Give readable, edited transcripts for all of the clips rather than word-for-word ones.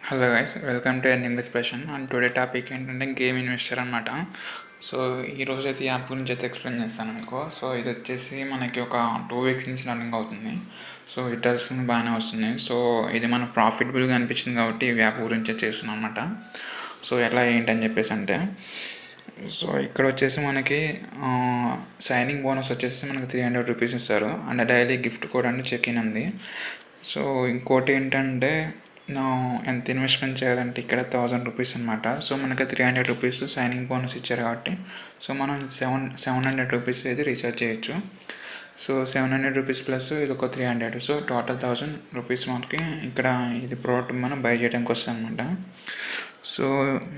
Hello guys, welcome to N English session. And today topic ఏంటంటే game investor అనమాట. So ఈరోజు అయితే ఈ యాప్ గురించి అయితే ఎక్స్ప్లెయిన్ చేస్తాను మీకు. సో ఇది వచ్చేసి మనకి ఒక 2 weeks నుంచి రన్నింగ్ అవుతుంది. సో రిటర్న్స్ బాగానే వస్తున్నాయి. సో ఇది మన ప్రాఫిటబుల్గా అనిపించింది కాబట్టి ఈ యాప్ గురించి చేస్తున్నాం అనమాట. సో ఎలా ఏంటని చెప్పేసి అంటే, సో ఇక్కడ వచ్చేసి మనకి సైనింగ్ బోనస్ వచ్చేసి మనకి 300 రూపీస్ ఇస్తారు. అండ్ డైలీ గిఫ్ట్ కోడ్ అంటే చెక్ ఇన్ ఉంది. సో ఇంకోటి ఏంటంటే ఎంత ఇన్వెస్ట్మెంట్ చేయాలంటే ఇక్కడ 1000 రూపీస్ అనమాట. సో మనకి 300 రూపీస్ సైనింగ్ బోనస్ ఇచ్చారు కాబట్టి సో మనం 700 రూపీస్ అయితే రీఛార్జ్ చేయొచ్చు. సో 700 రూపీస్ ప్లస్ ఇది ఒక 300, సో టోటల్ 1000 రూపీస్ మనకి ఇక్కడ ఇది ప్రోడక్ట్ మనం బై చేయడానికి వస్తుంది అనమాట. సో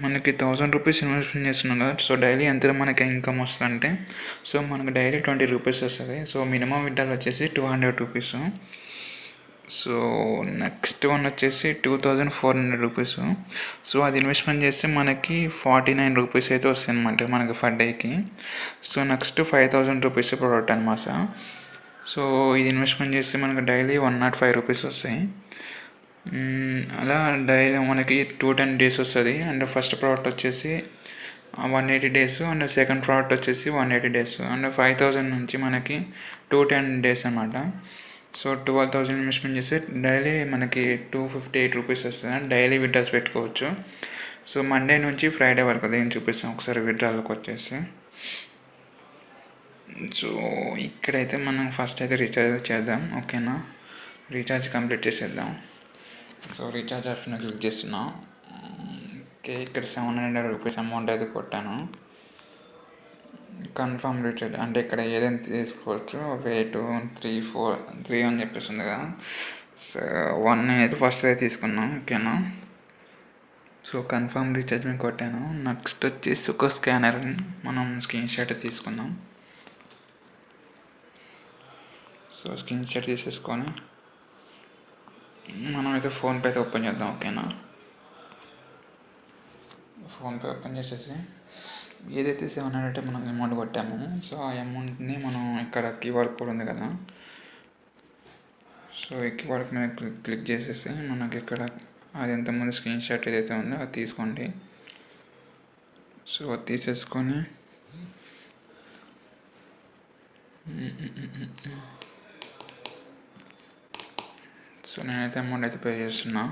మనకి 1000 రూపీస్ ఇన్వెస్ట్మెంట్ చేస్తున్నాం కదా. సో డైలీ ఎంత మనకి ఇన్కమ్ వస్తుందంటే, సో మనకి డైలీ 20 రూపీస్ వస్తుంది. సో మినిమం విత్డ్రాల్ వచ్చేసి 200 రూపీస్. సో నెక్స్ట్ వన్ వచ్చేసి 2400 రూపీస్. సో అది ఇన్వెస్ట్మెంట్ చేస్తే మనకి 49 రూపీస్ అయితే వస్తాయి అనమాట మనకి ఫర్ డేకి. సో నెక్స్ట్ 5000 రూపీస్ ప్రోడక్ట్ అనమాట. సో ఇది ఇన్వెస్ట్మెంట్ చేస్తే మనకి డైలీ 105 రూపీస్ వస్తాయి. అలా డైలీ మనకి 210 డేస్ వస్తుంది. అండ్ ఫస్ట్ ప్రోడక్ట్ వచ్చేసి 180 డేస్, అండ్ సెకండ్ ప్రోడక్ట్ వచ్చేసి 180 డేస్, అండ్ 5000 నుంచి మనకి 210 డేస్ అనమాట. సో 12,000 ఇన్వెస్ట్మెంట్ చేస్తే డైలీ మనకి 258 రూపీస్ వస్తుంది. డైలీ విత్డ్రాల్స్ పెట్టుకోవచ్చు. సో మండే నుంచి ఫ్రైడే వరకు నేను చూపిస్తాను ఒకసారి విత్డ్రాల్కి వచ్చేసి. సో ఇక్కడైతే మనం ఫస్ట్ అయితే రీఛార్జ్ చేద్దాం, ఓకేనా. రీఛార్జ్ కంప్లీట్ చేసేద్దాం. సో రీఛార్జ్ ఆప్షన్ క్లిక్ చేస్తున్నా. ఓకే, ఇక్కడ 700 రూపీస్ అమౌంట్ అయితే కొట్టాను. కన్ఫర్మ్ రీఛార్జ్ అంటే ఇక్కడ ఏదైనా తీసుకోవచ్చు. 2 3 4 3 అని చెప్పేస్తుంది కదా. సో 1 అయితే ఫస్ట్ అయితే తీసుకున్నాం, ఓకేనా. సో కన్ఫర్మ్ రీఛార్జ్ మేము కొట్టాను. నెక్స్ట్ వచ్చేసి ఒక స్కానర్ మనం స్క్రీన్ షాట్ తీసుకుందాం. సో స్క్రీన్ షాట్ తీసేసుకొని మనమైతే ఫోన్పే అయితే ఓపెన్ చేద్దాం, ఓకేనా. ఫోన్పే ఓపెన్ చేసేసి ఏదైతే 700 మనం అమౌంట్ కొట్టామో సో ఆ అమౌంట్ని మనం ఇక్కడ క్యూఆర్ కోడ్ ఉంది కదా. సో ఈ క్యూఆర్ మీద క్లిక్ చేసేసి మనకి ఇక్కడ అది ఎంతమంది స్క్రీన్ షాట్ ఏదైతే ఉందో అది తీసుకోండి. సో తీసేసుకొని సో నేనైతే అమౌంట్ అయితే పే చేస్తున్నా.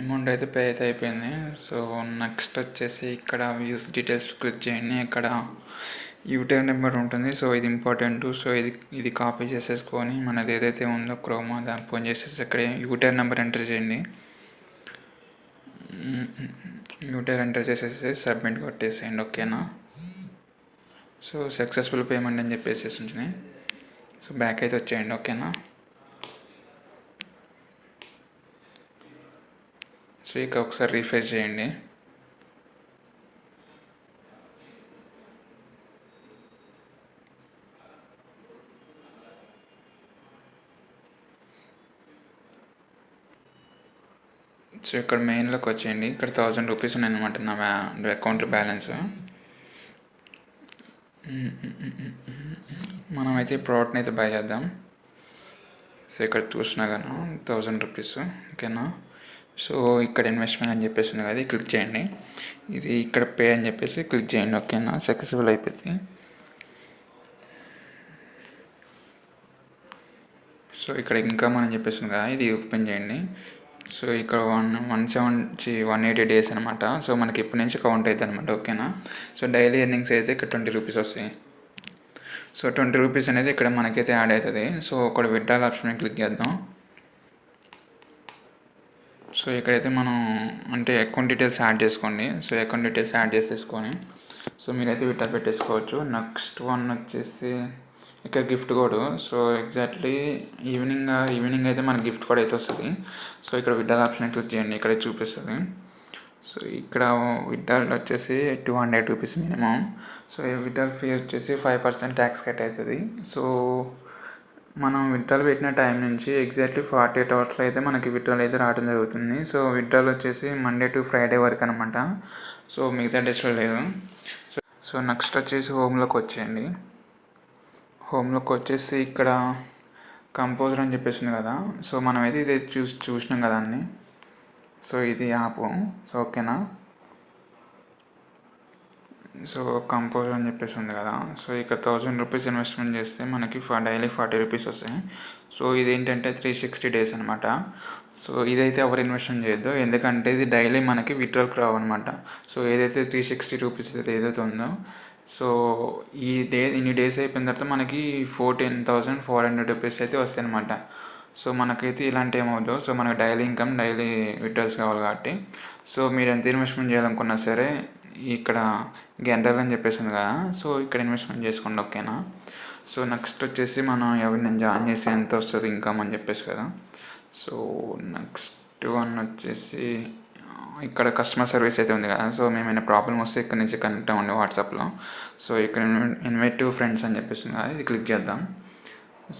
అమౌంట్ అయితే పే అయితే అయిపోయింది. సో నెక్స్ట్ వచ్చేసి ఇక్కడ వ్యూస్ డీటెయిల్స్ క్లిక్ చేయండి. ఇక్కడ యూటీఆర్ నెంబర్ ఉంటుంది. సో ఇది ఇంపార్టెంట్. సో ఇది కాపీ చేసేసుకొని మనది ఏదైతే ఉందో క్రోమా దాన్ని ఫోన్ చేసేసి ఇక్కడ యూటీఆర్ నెంబర్ ఎంటర్ చేయండి. యూటీఆర్ ఎంటర్ చేసేసి సబ్మిట్ కొట్టేసేయండి, ఓకేనా. సో సక్సెస్ఫుల్ పేమెంట్ అని చెప్పేసి ఉంటుంది. సో బ్యాక్ అయితే వచ్చేయండి, ఓకేనా. సో ఇక ఒకసారి రీఫ్రెష్ చేయండి. సో ఇక్కడ మెయిన్లోకి వచ్చేయండి. ఇక్కడ 1000 రూపీస్ ఉన్నాయన్నమాట నా అకౌంట్ బ్యాలెన్స్. మనమైతే ప్రోడక్ట్ని అయితే బై చేద్దాం. సో ఇక్కడ చూసినా కానీ 1000 రూపీస్, ఓకేనా. సో ఇక్కడ ఇన్వెస్ట్మెంట్ అని చెప్పేసి ఉంది కదా, క్లిక్ చేయండి. ఇది ఇక్కడ పే అని చెప్పేసి క్లిక్ చేయండి, ఓకేనా. సక్సెస్ఫుల్ అయిపోయింది. సో ఇక్కడ ఇన్కమ్ అని చెప్పేసి ఉంది కదా, ఇది ఓపెన్ చేయండి. సో ఇక్కడ 180 డేస్ అనమాట. సో మనకి ఇప్పటి నుంచి కౌంట్ అవుతుంది అనమాట, ఓకేనా. సో డైలీ ఎర్నింగ్స్ అయితే ఇక్కడ 20 రూపీస్ వస్తాయి. సో 20 రూపీస్ అనేది ఇక్కడ మనకైతే యాడ్ అవుతుంది. సో ఇక్కడ విత్డ్రాల్ ఆప్షన్ క్లిక్ చేద్దాం. సో ఇక్కడైతే మనం అంటే అకౌంట్ డీటెయిల్స్ యాడ్ చేసుకోండి. సో అకౌంట్ డీటెయిల్స్ యాడ్ చేసేసుకొని సో మీరైతే విత్డ్రా పెట్టేసుకోవచ్చు. నెక్స్ట్ వన్ వచ్చేసి ఇక్కడ gift code. So exactly evening అయితే మనకి గిఫ్ట్ కోడ్ అయితే వస్తుంది. సో ఇక్కడ విత్డ్రాల్ ఆప్షన్ క్లిక్ చేయండి, ఇక్కడ చూపిస్తుంది. సో ఇక్కడ విత్డ్రాల్ వచ్చేసి 200 rupees minimum. So withdrawal fee వచ్చేసి 5% ట్యాక్స్ కట్ అవుతుంది. సో మనం విత్డ్రాల్ పెట్టిన టైం నుంచి ఎగ్జాక్ట్లీ 48 అవర్స్లో అయితే మనకి విత్డ్రాల్ అయితే రావడం జరుగుతుంది. సో విత్డ్రాల్ వచ్చేసి మండే టు ఫ్రైడే వరకు అనమాట. సో మిగతా డేస్లో లేదు. సో నెక్స్ట్ వచ్చేసి హోమ్లోకి వచ్చేయండి. హోమ్లోకి వచ్చేసి ఇక్కడ కంపోజర్ అని చెప్పేసింది కదా. సో మనమైతే ఇది చూసినాం కదా అన్ని. సో ఇది యాప్. సో ఓకేనా. సో కంపోజర్ అని చెప్పేసి ఉంది కదా. సో ఇక్కడ 1000 రూపీస్ ఇన్వెస్ట్మెంట్ చేస్తే మనకి డైలీ 40 రూపీస్ వస్తాయి. సో ఇదేంటంటే 360 డేస్ అనమాట. సో ఇదైతే ఎవరు ఇన్వెస్ట్మెంట్ చేయొద్దు, ఎందుకంటే ఇది డైలీ మనకి విత్డ్రాల్కి రావన్నమాట. సో ఏదైతే 360 రూపీస్ ఏదైతే ఉందో, సో ఇన్ని డేస్ అయిపోయిన తర్వాత మనకి 14,400 రూపీస్ అయితే వస్తాయి అనమాట. సో మనకైతే ఇలాంటి ఏమవుతుందో, సో మనకి డైలీ ఇన్కమ్ డైలీ విత్డ్రాల్స్ కావాలి కాబట్టి, సో మీరు ఎంత ఇన్వెస్ట్మెంట్ చేయాలనుకున్నా సరే ఇక్కడ గంటలు అని చెప్పేసింది కదా. సో ఇక్కడ ఇన్వెస్ట్మెంట్ చేసుకోండి, ఓకేనా. సో నెక్స్ట్ వచ్చేసి మనం ఎవరిని జాయిన్ చేసి ఎంత వస్తుంది ఇన్కమ్ అని చెప్పేసి కదా. సో నెక్స్ట్ వన్ వచ్చేసి ఇక్కడ కస్టమర్ సర్వీస్ అయితే ఉంది కదా. సో మేమైనా ప్రాబ్లం వస్తే ఇక్కడ నుంచి కనెక్ట్ అవ్వండి వాట్సాప్లో. సో ఇక్కడ ఇన్వైట్ టు ఫ్రెండ్స్ అని చెప్పేసింది కదా, ఇది క్లిక్ చేద్దాం.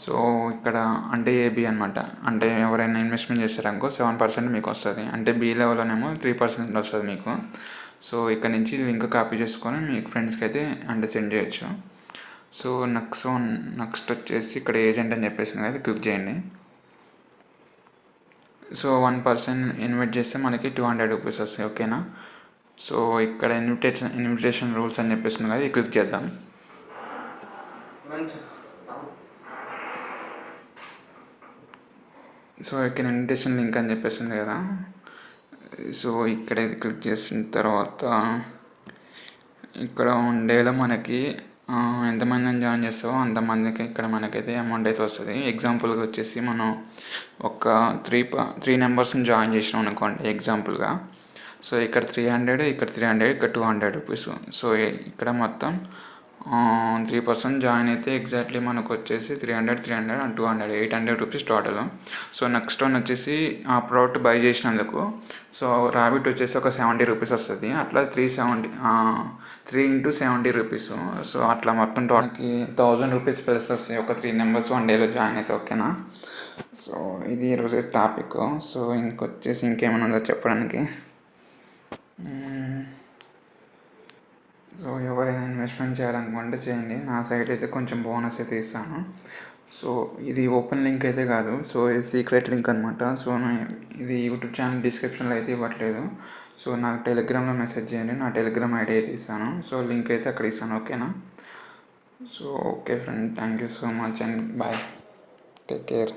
సో ఇక్కడ అంటే ఏబీ అనమాట, అంటే ఎవరైనా ఇన్వెస్ట్మెంట్ చేస్తారనుకో 7% మీకు వస్తుంది. అంటే బీ లెవెల్లోనేమో 3% వస్తుంది మీకు. సో ఇక్కడ నుంచి లింక్ కాపీ చేసుకొని మీ ఫ్రెండ్స్కి అయితే అంటే సెండ్ చేయొచ్చు. సో నెక్స్ట్ వచ్చేసి ఇక్కడ ఏజెంట్ అని చెప్పేసి కదా, క్లిక్ చేయండి. సో 1% ఇన్వైట్ చేస్తే మనకి 200 రూపీస్ వస్తాయి, ఓకేనా. సో ఇక్కడ ఇన్విటేషన్ రూల్స్ అని చెప్పేసింది కదా, ఇది క్లిక్ చేద్దాం. సో ఇక్కడ ఇన్విటేషన్ లింక్ అని చెప్పేసింది కదా. సో ఇక్కడ ఇది క్లిక్ చేసిన తర్వాత ఇక్కడ ఉండేలో మనకి ఎంతమందిని జాయిన్ చేస్తావో అంతమందికి ఇక్కడ మనకైతే అమౌంట్ అయితే వస్తుంది. ఎగ్జాంపుల్గా వచ్చేసి మనం ఒక త్రీ నెంబర్స్ని జాయిన్ చేసినాం అనుకోండి ఎగ్జాంపుల్గా. సో ఇక్కడ 300, ఇక్కడ 300, ఇక్కడ 200 రూపీస్. సో ఇక్కడ మొత్తం 3% జాయిన్ అయితే ఎగ్జాక్ట్లీ మనకు వచ్చేసి 300 and 200 800 rupees total. So next one వచ్చేసి ఆ ప్రోడక్ట్ బై చేసినందుకు సో రాబిట్ వచ్చేసి ఒక 70 రూపీస్ వస్తుంది. అట్లా 3 × 70 రూపీస్. సో అట్లా మొత్తం టోటల్కి 1000 రూపీస్ ప్లస్ వస్తాయి ఒక 3 మెంబర్స్ 1 డేలో జాయిన్ అయితే, ఓకేనా. సో ఇది ఈరోజు టాపిక్. సో ఇంకొచ్చేసి ఇంకేమైనా ఉందో చెప్పడానికి. సో ఎవరైనా ఇన్వెస్ట్మెంట్ చేయాలనుకుంటే చేయండి. నా సైట్ అయితే కొంచెం బోనస్ అయితే ఇస్తాను. సో ఇది ఓపెన్ లింక్ అయితే కాదు, సో ఇది సీక్రెట్ లింక్ అనమాట. సో ఇది యూట్యూబ్ ఛానల్ డిస్క్రిప్షన్లో అయితే ఇవ్వట్లేదు. సో నాకు టెలిగ్రామ్లో మెసేజ్ చేయండి, నా టెలిగ్రామ్ ఐడి అయితే ఇస్తాను. సో లింక్ అయితే అక్కడ ఇస్తాను, ఓకేనా. So okay friend, thank you so much and bye, take care.